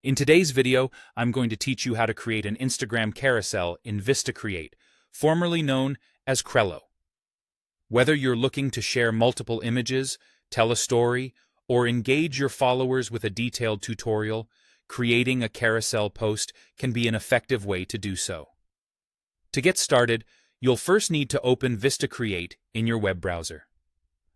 In today's video, I'm going to teach you how to create an Instagram carousel in Create, formerly known as Crello. Whether you're looking to share multiple images, tell a story, or engage your followers with a detailed tutorial, creating a carousel post can be an effective way to do so. To get started, you'll first need to open Create in your web browser.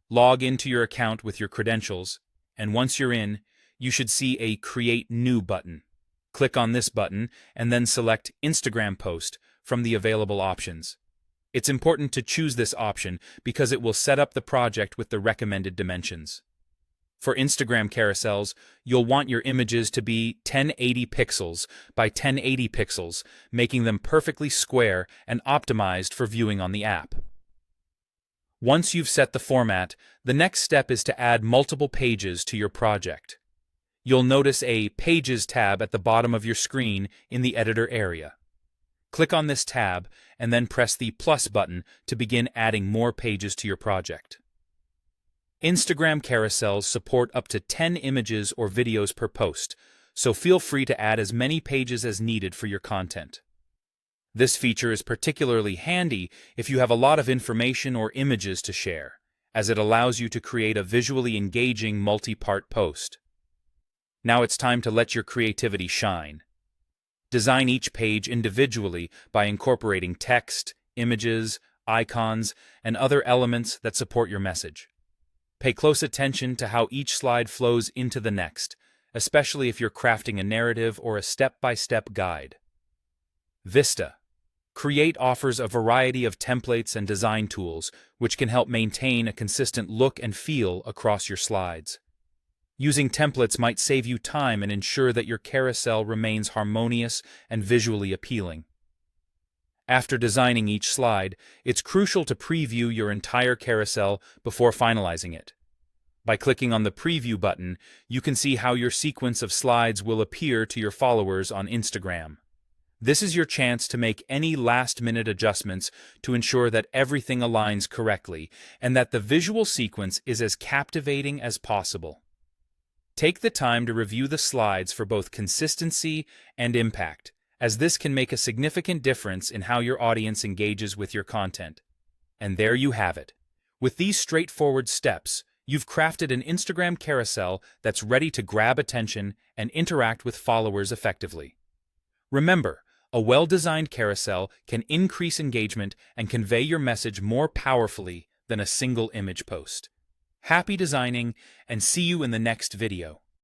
Log into your account with your credentials, and once you're in, you should see a Create New button. Click on this button and then select Instagram Post from the available options. It's important to choose this option because it will set up the project with the recommended dimensions. For Instagram carousels, you'll want your images to be 1080 pixels by 1080 pixels, making them perfectly square and optimized for viewing on the app. Once you've set the format, the next step is to add multiple pages to your project. You'll notice a Pages tab at the bottom of your screen in the editor area. Click on this tab and then press the plus button to begin adding more pages to your project. Instagram carousels support up to 10 images or videos per post, so feel free to add as many pages as needed for your content. This feature is particularly handy if you have a lot of information or images to share, as it allows you to create a visually engaging multi-part post. Now it's time to let your creativity shine. Design each page individually by incorporating text, images, icons, and other elements that support your message. Pay close attention to how each slide flows into the next, especially if you're crafting a narrative or a step-by-step guide. Create offers a variety of templates and design tools which can help maintain a consistent look and feel across your slides. Using templates might save you time and ensure that your carousel remains harmonious and visually appealing. After designing each slide, it's crucial to preview your entire carousel before finalizing it. By clicking on the Preview button, you can see how your sequence of slides will appear to your followers on Instagram. This is your chance to make any last-minute adjustments to ensure that everything aligns correctly and that the visual sequence is as captivating as possible. Take the time to review the slides for both consistency and impact, as this can make a significant difference in how your audience engages with your content. And there you have it. With these straightforward steps, you've crafted an Instagram carousel that's ready to grab attention and interact with followers effectively. Remember, a well-designed carousel can increase engagement and convey your message more powerfully than a single image post. Happy designing, and see you in the next video.